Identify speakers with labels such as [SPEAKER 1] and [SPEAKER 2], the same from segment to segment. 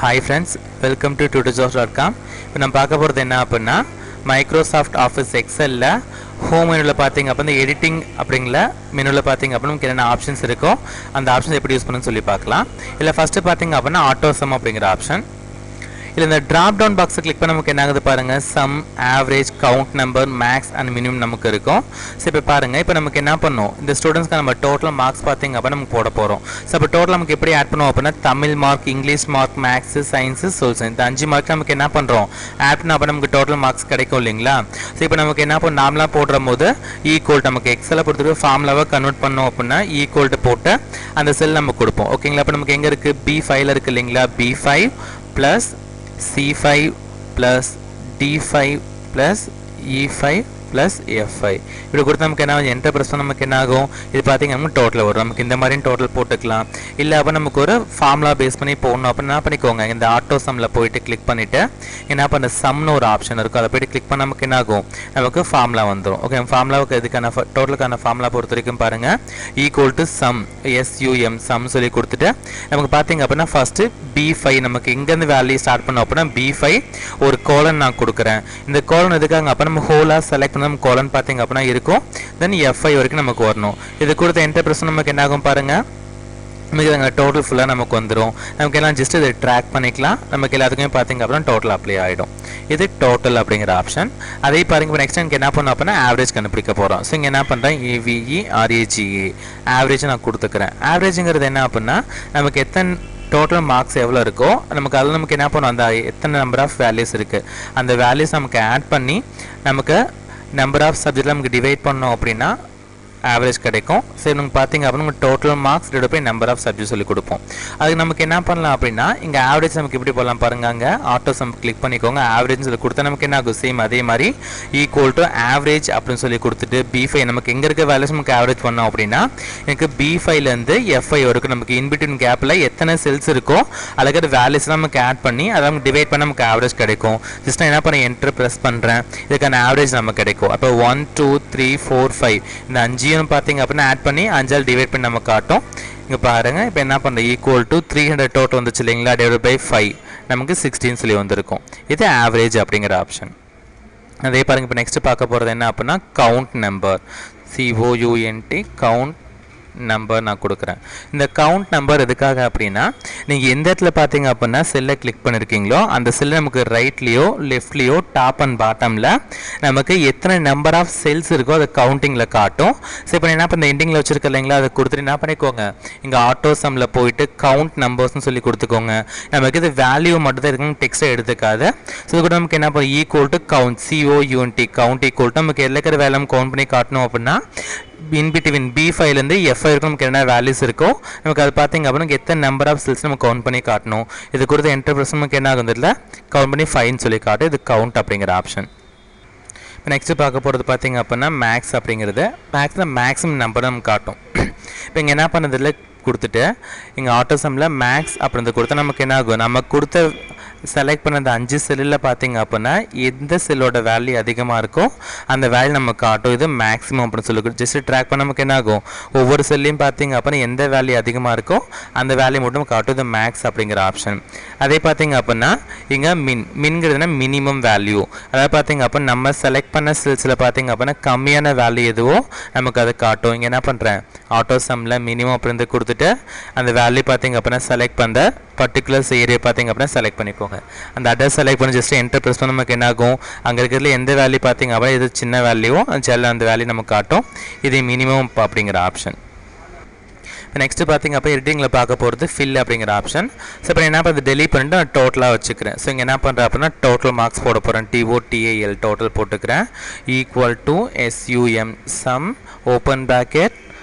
[SPEAKER 1] Hi friends, welcome to tutorjobs.com. இப்போ நம்ம பார்க்க போகிறது என்ன அப்படின்னா மைக்ரோசாஃப்ட் ஆஃபீஸ் எக்ஸலில் ஹோம் மெனுவில் பார்த்தீங்க அப்படின்னா எடிட்டிங் அப்படிங்கிற மெனுவில் பார்த்தீங்க அப்படின்னா நமக்கு என்னென்ன ஆப்ஷன்ஸ் இருக்கோ அந்த ஆப்ஷன்ஸ் எப்படி யூஸ் பண்ணுன்னு சொல்லி பார்க்கலாம். இல்லை ஃபஸ்ட்டு பார்த்தீங்க அப்படின்னா ஆட்டோ சம் அப்படிங்கிற ஆப்ஷன். இல்லை இந்த ட்ராப் டவுன் பாக்ஸை கிளிக் பண்ண நமக்கு என்ன ஆகுது பாருங்கள், sum, average, count number, max and minimum நமக்கு இருக்கும். ஸோ இப்போ பாருங்கள், இப்போ நமக்கு என்ன பண்ணணும், இந்த ஸ்டூடெண்ட்ஸ்க்கு நம்ம டோட்டல் மார்க்ஸ் பார்த்தீங்க அப்படின்னா நமக்கு போட போகிறோம். ஸோ இப்போ டோட்டல் நமக்கு எப்படி ஆட் பண்ணுவோம் அப்படின்னா Tamil mark, English mark, maths, science, social, இந்த 5 மார்க் நமக்கு என்ன பண்ணுறோம் ஆட் பண்ண அப்போ நமக்கு டோட்டல் மார்க்ஸ் கிடைக்கும் இல்லைங்களா. ஸோ இப்போ நமக்கு என்ன பண்ணும், நார்மலாக போடுற போது ஈக்குவல் நமக்கு எக்ஸலை பொறுத்தவரை ஃபார்முலாவை கன்வெர்ட் பண்ணோம் அப்படின்னா ஈக்குவல்ட்டு போட்டு அந்த செல் நம்ம கொடுப்போம். ஓகேங்களா. இப்போ நமக்கு எங்கே இருக்குது, B5 இருக்குது இல்லைங்களா, B5 plus C5 plus D5 plus E5 plus F5 இப்படி கொடுத்து நமக்கு என்ன என்டர் ப்ரெஸ் பண்ண நமக்கு என்ன ஆகும், இது பார்த்தீங்கன்னா நமக்கு டோட்டல் வரும். நமக்கு இந்த மாதிரி டோட்டல் போட்டுக்கலாம். இல்லை அப்போ நமக்கு ஒரு ஃபார்முலா பேஸ் பண்ணி போடணும் அப்படின்னு என்ன பண்ணிக்கோங்க, இந்த ஆட்டோ சம்மில் போயிட்டு கிளிக் பண்ணிவிட்டு என்ன பண்ண சம்னு ஒரு ஆப்ஷன் இருக்கும், அதை போய்ட்டு கிளிக் பண்ண நமக்கு என்ன ஆகும், நமக்கு ஃபார்முலா வந்துடும். ஓகே, ஃபார்முலாவுக்கு இதுக்கான டோட்டலுக்கான ஃபார்முலா பொறுத்த வரைக்கும் பாருங்கள், equal to sum, SUM sum சொல்லி கொடுத்துட்டு நமக்கு பார்த்தீங்க அப்படின்னா ஃபஸ்ட்டு B5 நமக்கு இங்கேருந்து வேல்யூ ஸ்டார்ட் பண்ணோம் அப்படின்னா B5 ஒரு கோலன் நான் கொடுக்குறேன். இந்த கோலன் எதுக்காக அப்போ நம்ம ஹோலாக செலக்ட் பண்ண கோலன் பார்த்தீங்க அப்படின்னா இருக்கும். தென் F5 வரைக்கும் நமக்கு வரணும். இது கொடுத்த என்டர் ப்ரெஸ் நமக்கு என்ன ஆகும் பாருங்கள், நமக்கு டோட்டல் ஃபுல்லாக நமக்கு வந்துடும். நமக்கு எல்லாம் ஜஸ்ட் இதை ட்ராக் பண்ணிக்கலாம். நமக்கு எல்லாத்துக்குமே பார்த்தீங்க அப்படின்னா டோட்டல் அப்ளை ஆகிடும். இது டோட்டல் அப்படிங்கிற ஆப்ஷன். அதே பாருங்க, இப்போ நெக்ஸ்ட் எனக்கு என்ன பண்ணணும் அப்படின்னா ஆவரேஜ் கண்டுபிடிக்க போகிறோம். ஸோ இங்கே என்ன பண்ணுறேன், AVERAGE ஆவரேஜ் நான் கொடுத்துக்கிறேன். ஆவரேஜுங்கிறது என்ன அப்படின்னா நமக்கு எத்தனை டோட்டல் மார்க்ஸ் எவ்வளோ இருக்கோ நமக்கு அதில் நமக்கு என்ன பண்ணும், அந்த எத்தனை நம்பர் ஆஃப் வேல்யூஸ் இருக்குது அந்த வேல்யூஸ் நமக்கு ஆட் பண்ணி நமக்கு நம்பர் ஆஃப் சப்ஜெக்டில் நமக்கு டிவைட் பண்ணோம் அப்படின்னா ஆவரேஜ் கிடைக்கும். சரி, நமக்கு பார்த்தீங்க அப்படின்னா நமக்கு total marks divide by number of subject சொல்லி கொடுப்போம். அதுக்கு நமக்கு என்ன பண்ணலாம் அப்படின்னா இங்கே ஆவரேஜ் நமக்கு எப்படி போடலாம் பாருங்க, அங்கே ஆட்டோ சம் கிளிக் பண்ணிக்கோங்க. ஆவரேஜ் சொல்லி கொடுத்தா நமக்கு என்ன ஆகும், சேம் அதே மாதிரி ஈக்குவல் டு ஆவரேஜ் அப்படின்னு சொல்லி கொடுத்துட்டு B5 நமக்கு எங்கே இருக்க வேல்யூஸ் நமக்கு ஆவரேஜ் பண்ணோம் அப்படின்னா எனக்கு B5லேருந்து F5 வரைக்கும் நமக்கு இன்பிட்வீன் கேப்பில் எத்தனை செல்ஸ் இருக்கோ அதுக்கு வேல்யூஸ்லாம் நமக்கு ஆட் பண்ணி அதை நமக்கு டிவைட் பண்ண நமக்கு ஆவரேஜ் கிடைக்கும். ஜஸ்ட் நான் என்ன பண்ண என்டர் ப்ரெஸ் பண்ணுறேன், இதுக்கான ஆவரேஜ் நமக்கு கிடைக்கும். அப்போ 1 2 3 4 5 இந்த 5 பார்த்தீங்க அப்படின்னா ஆட் பண்ணி 5ஆல் டிவைட் பண்ணி நம்ம காட்டும். இங்கே பாருங்க, இப்போ என்ன பண்ணுறேன், ஈக்குவல் டு 300 டோட்டல் வந்துச்சு இல்லைங்களா, டிவைட் பை 5 நமக்கு 16 சொல்லி வந்திருக்கும். இது ஆவரேஜ் அப்படிங்கிற ஆப்ஷன். அதே பாருங்க, இப்போ நெக்ஸ்ட் பார்க்க போகிறது என்ன அப்படின்னா count number, COUNT count number நான் கொடுக்குறேன். இந்த கவுண்ட் நம்பர் எதுக்காக அப்படின்னா நீங்கள் எந்த இடத்துல பார்த்தீங்க அப்படின்னா செல்லை கிளிக் பண்ணியிருக்கீங்களோ அந்த செல்லை நமக்கு ரைட்லேயோ லெஃப்ட்லேயோ டாப் அண்ட் பாட்டமில் நமக்கு எத்தனை நம்பர் ஆஃப் செல்ஸ் இருக்கோ அதை கவுண்டிங்கில் காட்டும். ஸோ இப்போ என்ன பண்ண எண்டிங்கில் வச்சுருக்க இல்லைங்களா, அதை கொடுத்துட்டு என்ன பண்ணிக்கோங்க, இங்கே ஆட்டோ சம்மில் போயிட்டு கவுண்ட் நம்பர்ஸ்னு சொல்லி கொடுத்துக்கோங்க. நமக்கு இது வேல்யூ மட்டும் தான் இருக்குன்னு டெக்ஸ்ட்டை எடுத்துக்காது. ஸோ இது கூட நமக்கு என்ன பண்ணும், equal to count, COUNT count equal to நமக்கு இருக்கிற வேலை நம்ம கவுண்ட் பண்ணி காட்டணும் அப்படின்னா இன் பிட்வீன் B5லேருந்து F5 வரைக்கும் நமக்கு என்ன வேல்யூஸ் இருக்கோ நமக்கு அது பார்த்தீங்க அப்படின்னா எத்தனை நம்பர் ஆஃப் செல்ஸ் நம்ம கவுண்ட் பண்ணி காட்டணும். இது கொடுத்த என்டர் ப்ரெஸ் நமக்கு என்ன ஆகும், இதில் கவுண்ட் பண்ணி 5 சொல்லி காட்டும். இது கவுண்ட் அப்படிங்கிற ஆப்ஷன். இப்போ நெக்ஸ்ட்டு பார்க்க போகிறது பார்த்தீங்க அப்படின்னா மேக்ஸ் அப்படிங்கிறது, மேக்ஸில் மேக்ஸிமம் நம்பர் நமக்கு காட்டும். இப்போ இங்கே என்ன பண்ணதில்ல கொடுத்துட்டு இங்கே ஆட்டோ சம்மில் மேக்ஸ் அப்படின்றது கொடுத்தா நமக்கு என்ன ஆகும், நம்ம கொடுத்த செலக்ட் பண்ண அந்த 5 செல்லில் பார்த்தீங்க அப்படின்னா எந்த செல்லோட வேல்யூ அதிகமாக இருக்கோ அந்த வேல்யூ நம்ம காட்டும். இது மேக்ஸிமம் அப்படின்னு சொல்லி ஜஸ்ட் ட்ராக் பண்ண நமக்கு என்ன ஆகும், ஒவ்வொரு செல்லையும் பார்த்தீங்க அப்படின்னா எந்த வேல்யூ அதிகமாக இருக்கோ அந்த வேல்யூ மட்டும் காட்டும். இது மேக்ஸ் அப்படிங்கிற ஆப்ஷன். அதே பார்த்தீங்க அப்படின்னா இங்கே மின்கிறதுனா மினிமம் வேல்யூ, அதாவது பார்த்தீங்க அப்படின்னா நம்ம செலக்ட் பண்ண செல்ஸில் பார்த்தீங்க அப்படின்னா கம்மியான வேல்யூ எதுவோ நமக்கு அதை காட்டும். இங்கே என்ன பண்ணுறேன், ஆட்டோ சம்மில் மினிமம் அப்படின்னு கொடுத்துட்டு அந்த வேல்யூ பார்த்தீங்க அப்படின்னா செலக்ட் பண்ணுற பர்டிகுலர்ஸ் ஏரியா பார்த்தீங்க அப்படின்னா செலக்ட் பண்ணிக்கோங்க. அந்த அட்ரஸ் செலக்ட் பண்ணி ஜஸ்ட் என்டர் ப்ரெஸ் பண்ண நமக்கு என்ன ஆகும், அங்கே இருக்கிறதுல எந்த வேல்யூ பார்த்தீங்க அப்படின்னா இது சின்ன வேல்யூவோ அந்த வேல்யூ நமக்கு காட்டும். இது மினிமம் அப்படிங்கிற ஆப்ஷன். இப்போ நெக்ஸ்ட்டு பார்த்தீங்க அப்போ எடிட்டிங்கில் பார்க்க போகிறது ஃபில் அப்படிங்கிற ஆப்ஷன். ஸோ இப்போ என்ன பண்ணுறது, டெலிட் பண்ணிட்டு நான் டோட்டலாக வச்சுக்கிறேன். ஸோ இங்கே என்ன பண்ணுறேன் அப்படின்னா டோட்டல் மார்க்ஸ் போட போகிறேன், TOTAL டோட்டல் போட்டுக்கிறேன். Equal to SUM sum open bracket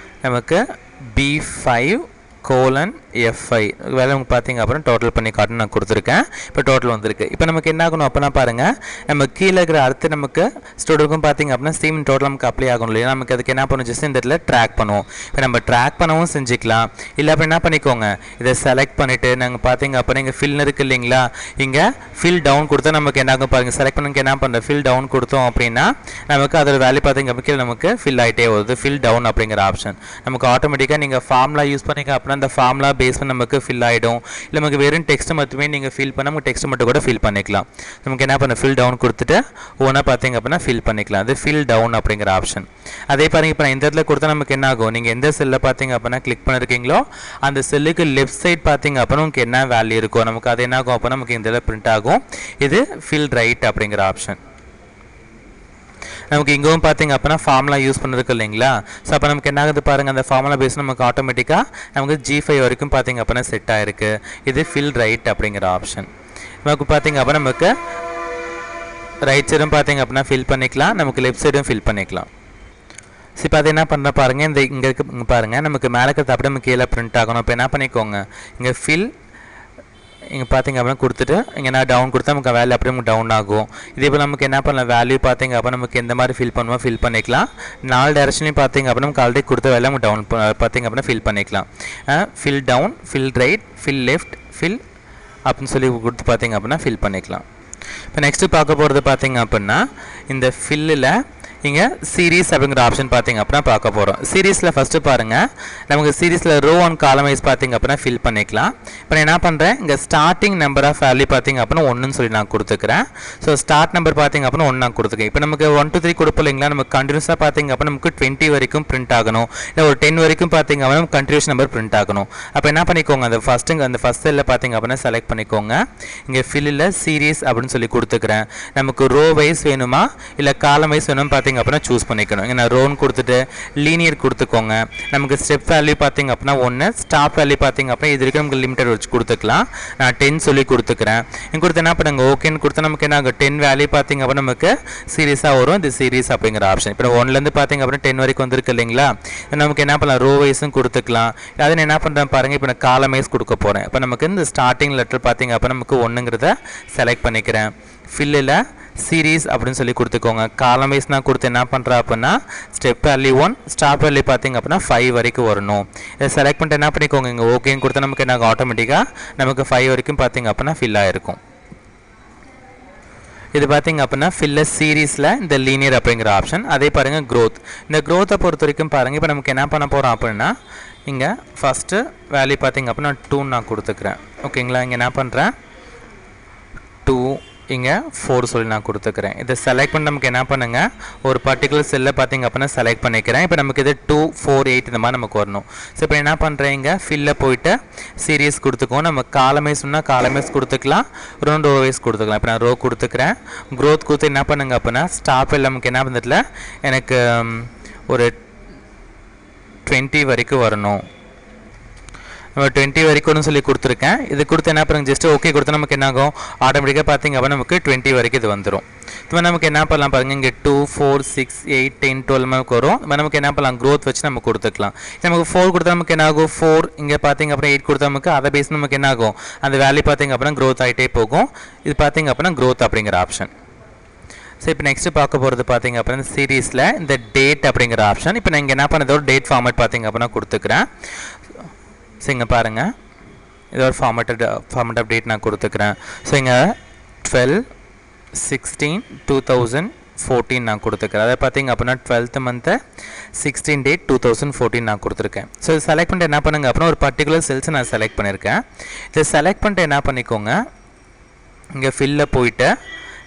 [SPEAKER 1] நமக்கு B5 F5 வேலை நமக்கு பார்த்தீங்க அப்புறம் டோட்டல் பண்ணி காட்டு நான் கொடுத்துருக்கேன். இப்போ டோட்டல் வந்திருக்கு. இப்போ நமக்கு என்ன ஆகணும் அப்படின்னா பாருங்கள், நம்ம கீழே இருக்கிற அடுத்து நமக்கு ஸ்டூடெண்ட்க்கும் பார்த்தீங்க அப்படின்னா சேம் டோட்டல் நமக்கு அப்ளை ஆகணும் இல்லையா, நமக்கு அதுக்கு என்ன பண்ணும், ஜஸ்ட் இந்த இடத்துல ட்ராக் பண்ணுவோம். இப்போ நம்ம ட்ராக் பண்ணவும் செஞ்சுக்கலாம். இல்லை அப்போ என்ன பண்ணிக்கோங்க, இதை செலக்ட் பண்ணிவிட்டு நாங்கள் பார்த்தீங்க அப்படின்னா இங்கே ஃபில் இருக்குது இல்லைங்களா, இங்கே ஃபில் டவுன் கொடுத்தா நமக்கு என்ன ஆகும் பாருங்கள், செலக்ட் பண்ணுங்க என்ன பண்ணுறேன், ஃபில் டவுன் கொடுத்தோம் அப்படின்னா நமக்கு அதோட வேல்யூ பார்த்தீங்க அப்படின்னா நமக்கு ஃபில் ஆகிட்டே வருது. ஃபில் டவுன் அப்படிங்கிற ஆப்ஷன் நமக்கு ஆட்டோமேட்டிக்காக நீங்கள் ஃபார்முலா யூஸ் பண்ணிங்க அப்படின்னா அந்த ஃபார்முலா பேஸ் பண்ணி நமக்கு ஃபில் ஆகிடும். இல்லை நமக்கு வெறும் டெக்ஸ்ட் மட்டுமே நீங்கள் ஃபில் பண்ணால் நமக்கு டெக்ஸ்ட் மட்டும் கூட ஃபில் பண்ணிக்கலாம். நமக்கு என்ன பண்ண ஃபில் டவுன் கொடுத்துட்டு ஒன்றா பார்த்தீங்க அப்படின்னா ஃபில் பண்ணிக்கலாம். அது ஃபில் டவுன் அப்படிங்கிற ஆப்ஷன். அதே பாருங்க இப்போ நான் இந்த இடத்துல கொடுத்தா நமக்கு என்ன ஆகும், நீங்கள் எந்த செல்லில் பார்த்தீங்க அப்படின்னா கிளிக் பண்ணிருக்கீங்களோ அந்த செல்லுக்கு லெஃப்ட் சைட் பார்த்தீங்க அப்படின்னா உங்களுக்கு என்ன வேல்யூ இருக்கும் நமக்கு அது என்ன ஆகும் அப்படின்னா நமக்கு இந்த இதில் பிரிண்ட் ஆகும். இது ஃபில் ரைட் அப்படிங்கிற ஆப்ஷன். நமக்கு இங்கவும் பார்த்தீங்க அப்படின்னா ஃபார்முலா யூஸ் பண்ணிருக்கு இல்லைங்களா. ஸோ அப்போ நமக்கு என்ன ஆகுது பாருங்கள், அந்த ஃபார்முலா பேஸ் நமக்கு ஆட்டோமேட்டிக்காக நமக்கு G5 வரைக்கும் பார்த்தீங்க அப்படின்னா செட் ஆகிருக்கு. இது ஃபில் ரைட் அப்படிங்கிற ஆப்ஷன். நமக்கு பார்த்தீங்க அப்படின்னா நமக்கு ரைட் சைடும் பார்த்தீங்க அப்படின்னா ஃபில் பண்ணிக்கலாம், நமக்கு லெஃப்ட் சைடும் ஃபில் பண்ணிக்கலாம். ஸோ இப்போ அது என்ன பண்ணுற பாருங்கள், இந்த இங்கே இருக்கு பாருங்கள், நமக்கு மேலே இருக்கிறது அப்படியே நமக்கு கீழே பிரிண்ட் ஆகணும். இப்போ என்ன பண்ணிக்கோங்க, இங்கே ஃபில் இங்கே பார்த்தீங்க அப்படின்னா கொடுத்துட்டு இங்கே நான் டவுன் கொடுத்தா நமக்கு வேல்யூ அப்படியே நமக்கு டவுன் ஆகும். இதே போல் நமக்கு என்ன பண்ணலாம், வேல்யூ பார்த்தீங்க அப்படின்னா நமக்கு எந்த மாதிரி ஃபில் பண்ணுவோம் ஃபில் பண்ணிக்கலாம். 4 டைரக்ஷன்லையும் பார்த்தீங்க அப்படின்னா நமக்கு ஆல்ரெடி கொடுத்த வேல்யூ நமக்கு டவுன் பார்த்தீங்க அப்படின்னா ஃபில் பண்ணிக்கலாம். Fill down, fill right, fill left, fill அப்படின்னு சொல்லி கொடுத்து பார்த்தீங்க அப்படின்னா ஃபில் பண்ணிக்கலாம். இப்போ நெக்ஸ்ட்டு பார்க்க போகிறது பார்த்தீங்க அப்படின்னா இந்த ஃபில்லில் இங்கே சீரீஸ் அப்படிங்கிற ஆப்ஷன் பார்த்தீங்க அப்படின்னா பார்க்க போகிறோம். சீரீஸில் ஃபஸ்ட்டு பாருங்கள், நமக்கு சீரீஸில் ரோ அண்ட் காலம் வைஸ் பார்த்தீங்க அப்படின்னா ஃபில் பண்ணிக்கலாம். இப்போ நான் என்ன பண்ணுறேன், இங்கே ஸ்டார்டிங் நம்பர் ஆஃப் வேல்யூ பார்த்தீங்க அப்படின்னா 1ன்னு சொல்லி நான் கொடுத்துக்கிறேன். ஸோ ஸ்டார்ட் நம்பர் பார்த்தீங்க அப்படின்னா 1 நான் கொடுத்துருக்கேன். இப்போ நமக்கு 1 2 3 கொடுப்போம் இல்லைங்களா, நமக்கு கண்டினியூஸாக பார்த்தீங்க அப்படின்னா நமக்கு 20 வரைக்கும் பிரிண்ட் ஆகணும், இல்லை ஒரு 10 வரைக்கும் பார்த்தீங்க அப்படின்னா கண்டினியூஸ் நம்பர் பிரிண்ட் ஆகணும். அப்போ என்ன பண்ணிக்கோங்க, அந்த ஃபஸ்ட் செல்லில் பார்த்தீங்க அப்படின்னா செலக்ட் பண்ணிக்கோங்க. இங்கே ஃபில்லில் சீரீஸ் அப்படின்னு சொல்லி கொடுத்துக்கிறேன். நமக்கு ரோ வைஸ் வேணுமா இல்லை காலம் வைஸ் வேணும் பார்த்தீங்க அப்படின்னா சூஸ் பண்ணிக்கணும். இங்கே நான் ரோன் கொடுத்துட்டு லீனியர் கொடுத்துக்கோங்க. நமக்கு ஸ்டெப் வேல்யூ பார்த்தீங்க அப்படின்னா 1, ஸ்டாப் வேல்யூ பார்த்தீங்க அப்படின்னா இது வரைக்கும் நமக்கு லிமிட்டட் வச்சு கொடுத்துக்கலாம். நான் 10 சொல்லி கொடுத்துக்கிறேன். இங்கே கொடுத்து என்ன பண்ணுங்க, ஓகேன்னு கொடுத்தா நமக்கு என்ன ஆகும், 10 வேல்யூ பார்த்தீங்க அப்படின்னா நமக்கு சீரீஸாக வரும். இது சீரீஸ் அப்படிங்கிற ஆப்ஷன். இப்போ 1லேருந்து பார்த்தீங்க அப்படின்னா 10 வரைக்கும் வந்துருக்கு இல்லைங்களா. நமக்கு என்ன பண்ணலாம், ரோ வைஸும் கொடுத்துக்கலாம். அதை நான் என்ன பண்ணுறேன் பாருங்கள், இப்போ நான் காலம் வைஸ் கொடுக்க போகிறேன். இப்போ நமக்கு இந்த ஸ்டார்டிங் லெட்டர் பார்த்தீங்க அப்படின்னா நமக்கு 1ங்கிறத செலக்ட் பண்ணிக்கிறேன். ஃபில்லில் சீரீஸ் அப்படின்னு சொல்லி கொடுத்துக்கோங்க. காலம் வைஸ் நான் கொடுத்து என்ன பண்ணுறேன் அப்படின்னா ஸ்டெப் வேல்யூ 1, ஸ்டாப் வேல்யூ பார்த்தீங்க அப்படின்னா 5 வரைக்கும் வரணும். இதை செலக்ட் பண்ணிட்டு என்ன பண்ணிக்கோங்க, இங்கே ஓகேன்னு கொடுத்தா நமக்கு என்ன ஆட்டோமேட்டிக்காக நமக்கு 5 வரைக்கும் பார்த்தீங்க அப்படின்னா ஃபில் ஆகிருக்கும். இது பார்த்தீங்க அப்படின்னா ஃபில்ல சீரீஸில் இந்த லீனியர் அப்படிங்கிற ஆப்ஷன். அதே பாருங்கள் க்ரோத். இந்த க்ரோத்தை பொறுத்த வரைக்கும் பாருங்கள், இப்போ நமக்கு என்ன பண்ண போகிறோம் அப்படின்னா இங்கே ஃபஸ்ட்டு வேல்யூ பார்த்தீங்க அப்படின்னா 2 நான் கொடுத்துக்கிறேன். ஓகேங்களா, இங்கே என்ன பண்ணுறேன் 2, இங்கே 4 சொல்லி நான் கொடுத்துக்கிறேன். இதை செலக்ட் பண்ணி நமக்கு என்ன பண்ணுங்கள், ஒரு பர்டிகுலர் செல்லில் பார்த்தீங்க அப்படின்னா செலக்ட் பண்ணிக்கிறேன். இப்போ நமக்கு இது 2 4 8 இந்த மாதிரி நமக்கு வரணும். ஸோ இப்போ என்ன பண்ணுறேன், இங்கே ஃபில்லில் போயிட்டு சீரீஸ் கொடுத்துக்கோம். நம்ம காலமைஸ் சொன்னால் காலமைஸ் கொடுத்துக்கலாம், ரோ வைஸ் கொடுத்துக்கலாம். இப்போ நான் ரோ கொடுத்துக்கிறேன். க்ரோத் கொடுத்து என்ன பண்ணுங்க அப்படின்னா ஸ்டாப்பில் நமக்கு என்ன பண்ணதில்ல, எனக்கு ஒரு 20 வரைக்கும் வரணும். நம்ம 20 வரைக்கும் சொல்லி கொடுத்துருக்கேன். இது கொடுத்து என்ன பண்ணுங்க, ஜஸ்ட் ஓகே கொடுத்தா நமக்கு என்ன ஆகும், ஆட்டோமேட்டிக்காக பார்த்தீங்க அப்படின்னா நமக்கு 20 வரைக்கும் இது வந்துடும். இப்போ நமக்கு என்ன பண்ணலாம் பாருங்கள், இங்கே 2 4 6 8 10 12 நமக்கு வரும். நமக்கு என்ன பண்ணலாம், க்ரோத் வச்சு நம்ம கொடுத்துக்கலாம். நமக்கு 4 கொடுத்தா நமக்கு என்ன ஆகும், 4 இங்கே பார்த்தீங்க அப்படின்னா 8 கொடுத்தா நமக்கு அதை பேஸ் நமக்கு என்ன ஆகும், அந்த வேல்யூ பார்த்தீங்க அப்படின்னா க்ரோத் ஆகிட்டே போகும். இது பார்த்தீங்க அப்படின்னா க்ரோத் அப்படிங்கிற ஆப்ஷன். ஸோ இப்போ நெக்ஸ்ட்டு பார்க்க போகிறது பார்த்தீங்க அப்படின்னா சீரீஸில் இந்த டேட் அப்படிங்கிற ஆப்ஷன். இப்போ நான் இங்கே என்ன பண்ணதோட டேட் ஃபார்மேட் பார்த்தீங்க அப்படின்னா கொடுத்துக்கிறேன். ஸோ இங்கே பாருங்கள், இதோட ஃபார்மேட் ஆஃப் டேட் நான் கொடுத்துக்கிறேன். ஸோ இங்கே 12/16/2014 நான் கொடுத்துக்கிறேன். அதை பார்த்தீங்க அப்படின்னா 12th month 16 date 2014 நான் கொடுத்துருக்கேன். ஸோ இது செலக்ட் பண்ணிட்டு என்ன பண்ணுங்க அப்படின்னா ஒரு பர்டிகுலர் செல்ஸை நான் செலக்ட் பண்ணியிருக்கேன். இதை செலக்ட் பண்ணிட்டு என்ன பண்ணிக்கோங்க, இங்கே ஃபில்லில் போயிட்டு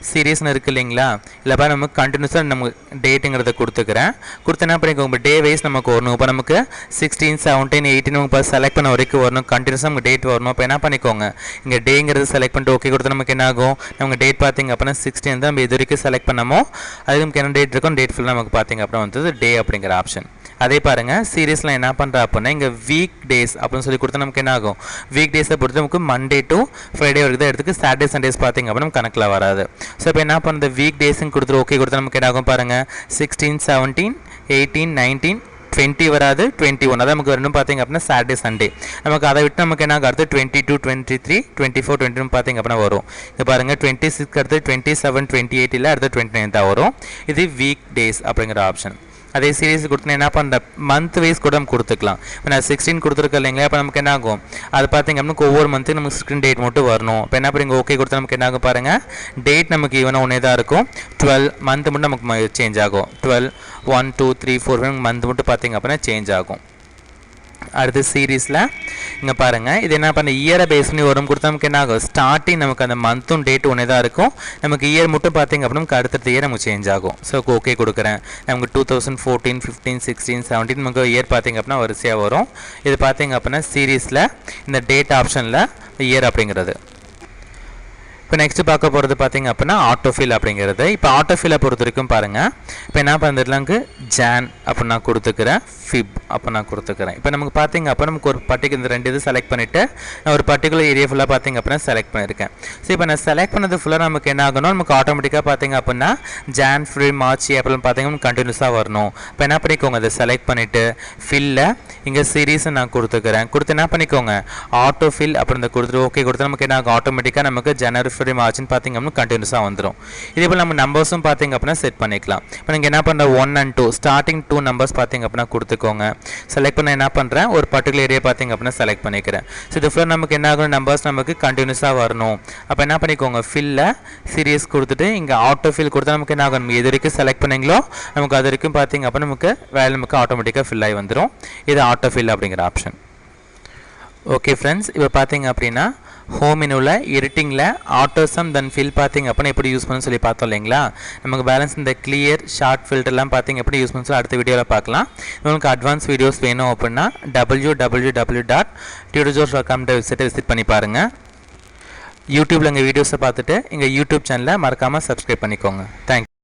[SPEAKER 1] சீரீஸ்னு இருக்குது இல்லைங்களா, இல்லைப்பா நமக்கு கண்டினியூஸாக நம்ம டேட்டுங்கிறத கொடுத்துக்கிறேன். கொடுத்து என்ன பண்ணிக்கோங்க, டே வைஸ் நமக்கு வரணும். இப்போ நமக்கு 16 17 18 நமக்கு செலக்ட் பண்ண வரைக்கும் வரணும், கண்டினியூஸாக நமக்கு டேட் வரணும். இப்போ என்ன பண்ணிக்கோங்க, இங்கே டேங்கிறது செலக்ட் பண்ணிட்டு ஓகே கொடுத்து நமக்கு என்ன ஆகும், நமக்கு டேட் பார்த்தீங்க அப்படின்னா 16 தான் நம்ம இது வரைக்கும் செலக்ட் பண்ணமோ அது நமக்கு என்ன டேட் இருக்கும், டேட் ஃபுல்லாக நமக்கு பார்த்தீங்க அப்படின்னா வந்து டே அப்படிங்கிற ஆப்ஷன். அதே பாருங்கள் சீரீஸில் என்ன பண்ணுறா அப்படின்னா இங்கே வீக் டேஸ் அப்படின்னு சொல்லி கொடுத்தா நமக்கு என்ன ஆகும், வீக் டேஸை பொறுத்து நமக்கு மண்டே டு ஃப்ரைடே வரைக்கும் தான் எடுத்துக்கு, சாட்டர்டே சண்டேஸ் பார்த்தீங்க அப்படின்னா கணக்கில் வராது. ஸோ இப்போ என்ன பண்ணுறது, வீக் டேஸுன்னு கொடுத்துட்டு ஓகே கொடுத்தா நமக்கு என்ன ஆகும் பாருங்கள், 16 17 18 19 20 வராது, 21 அதான் நமக்கு வரணும் பார்த்தீங்க அப்படின்னா சாட்டர்டே சண்டே. நமக்கு அதை விட்டு நமக்கு என்ன அடுத்து 22 23 24 22 பார்த்தீங்க அப்படின்னா வரும். இங்கே பாருங்கள் 26 அடுத்து 27 28 இல்லை அடுத்து 29 தான் வரும். இது வீக் டேஸ் அப்படிங்கிற ஆப்ஷன். அதே சீரீஸ் கொடுத்து என்ன பண்ணுற மந்த் வைஸ் கூட நம்ம கொடுத்துக்கலாம். இப்போ நான் 16 கொடுத்துருக்கேன் இல்லைங்களா, இப்போ நமக்கு என்ன ஆகும் அது பார்த்தீங்க அப்படின்னா ஒவ்வொரு மந்த்துக்கு நமக்கு 16 டேட் மட்டும் வரணும். இப்போ என்ன பண்ணுங்க ஓகே கொடுத்தா நமக்கு என்ன ஆகும் பாருங்கள், டேட் நமக்கு ஈவனாக ஒன்றே தான் இருக்கும், 12 மந்த் மட்டும் நமக்கு சேஞ்ச் ஆகும். 12 1 2 3 4 மந்த் மட்டும் பார்த்தீங்க அப்படின்னா சேஞ்ச் ஆகும். அடுத்து சீரீஸில் இங்கே பாருங்கள் இது என்ன பண்ண இயரை பேஸ் பண்ணி வரும் கொடுத்தா நமக்கு என்ன ஆகும் ஸ்டார்டிங் நமக்கு அந்த மந்த்தும் டேட் ஒன்றே தான் இருக்கும் நமக்கு இயர் மட்டும் பார்த்திங்க அப்படின்னா நமக்கு அடுத்தடுத்த இயர் நமக்கு சேஞ்ச் ஆகும் ஸோ ஓகே கொடுக்குறேன் நமக்கு 2014 15 16 17 நமக்கு இயர் பார்த்திங்க அப்படின்னா வரிசையாக வரும் இது பார்த்திங்க அப்படின்னா சீரீஸில் இந்த டேட் ஆப்ஷனில் இயர் அப்படிங்கிறது இப்போ நெக்ஸ்ட் பார்க்க போகிறது பார்த்திங்க அப்படின்னா ஆட்டோஃபில் அப்படிங்கிறது இப்போ ஆட்டோஃபிலை பொறுத்த வரைக்கும் பாருங்கள் இப்போ என்ன பண்ணுறதுலாங்க ஜான் அப்போ நான் கொடுத்துக்கிறேன் ஃபிப் அப்போ நான் கொடுத்துக்கிறேன் இப்போ நமக்கு பார்த்திங்க அப்போ நமக்கு ஒரு பர்டிகுலர் இந்த 2 இது செலக்ட் பண்ணிவிட்டு நான் ஒரு பர்டிகுலர் ஏரியா ஃபுல்லாக பார்த்திங்க அப்படின்னா செலக்ட் பண்ணியிருக்கேன் ஸோ இப்போ நான் செலக்ட் பண்ணது ஃபுல்லாக நமக்கு என்ன ஆகணும் நமக்கு ஆட்டோமேட்டிக்காக பார்த்திங்க அப்படின்னா ஜான் ஃபிப்ரவரி மார்ச் ஏப்ரல் பார்த்திங்கன்னா கண்டினியூஸாக வரணும் இப்போ என்ன பண்ணிக்கோங்க அதை செலக்ட் பண்ணிவிட்டு ஃபில்ல இங்கே சீரீஸை நான் கொடுத்துக்கிறேன் கொடுத்து என்ன பண்ணிக்கோங்க ஆட்டோஃபில் அப்படின்னு கொடுத்துட்டு ஓகே கொடுத்து நமக்கு என்ன ஆகும் ஆட்டோமேட்டிக்காக நமக்கு ஜனவரி ஃபெப்ரவரி மார்ச்னு பார்த்திங்க அப்படின்னா கண்டினியூஸாக வந்துடும் இதே போல் நம்ம நம்பர்ஸும் பார்த்திங்க அப்படின்னா செட் பண்ணிக்கலாம் இப்போ நீங்கள் என்ன பண்ணுற 1 and 2 ஸ்டார்டிங் 2 நம்பர்ஸ் பார்த்திங்க அப்படின்னா கொடுத்துக்கோங்க செலக்ட் பண்ண என்ன பண்ணுறேன் ஒரு பர்டிகுலர் ஏரியா பார்த்திங்க அப்படின்னா செலக்ட் பண்ணிக்கிறேன் ஸோ இது ஃபுல்லாக நமக்கு என்ன ஆகும் நம்பர்ஸ் நமக்கு கண்டினியூஸாக வரணும் அப்போ என்ன பண்ணிக்கோங்க ஃபில்ல சீரியஸ் கொடுத்துட்டு இங்கே ஆட்டோ ஃபில் கொடுத்தா நமக்கு என்ன ஆகும் எது வரைக்கும் செலக்ட் பண்ணீங்களோ நமக்கு அது வரைக்கும் பார்த்திங்க அப்படின்னா நமக்கு வேலை நமக்கு ஆட்டோமேட்டிக்காக ஃபில் ஆகி வந்துடும் இது ஆட்டோ ஃபில் அப்படிங்கிற ஆப்ஷன் ஓகே ஃப்ரெண்ட்ஸ் இப்போ பார்த்திங்க அப்படின்னா ஹோம் மெனுவில் எடிட்டிங்கில் ஆட்டோசம் தென் ஃபில் பார்த்திங்க அப்படின்னா எப்படி யூஸ் பண்ணு சொல்லி பார்த்தோம் இல்லைங்களா நமக்கு பேலன்ஸ் இந்த கிளியர் ஷார்ட் ஃபில்டர்லாம் பார்த்திங்க எப்படி யூஸ் பண்ணி சொல்லி அடுத்த வீடியோவில் பார்க்கலாம் உங்களுக்கு அட்வான்ஸ் வீடியோஸ் வேணும் அப்படின்னா www.tutorjobs.com வெப்சைட்டை விசிட் பண்ணி பாருங்கள் யூடியூப்பில் எங்கள் வீடியோஸை பார்த்துட்டு எங்கள் யூடியூப் சேனலை மறக்காமல் சப்ஸ்கிரைப் பண்ணிக்கோங்க தேங்க்யூ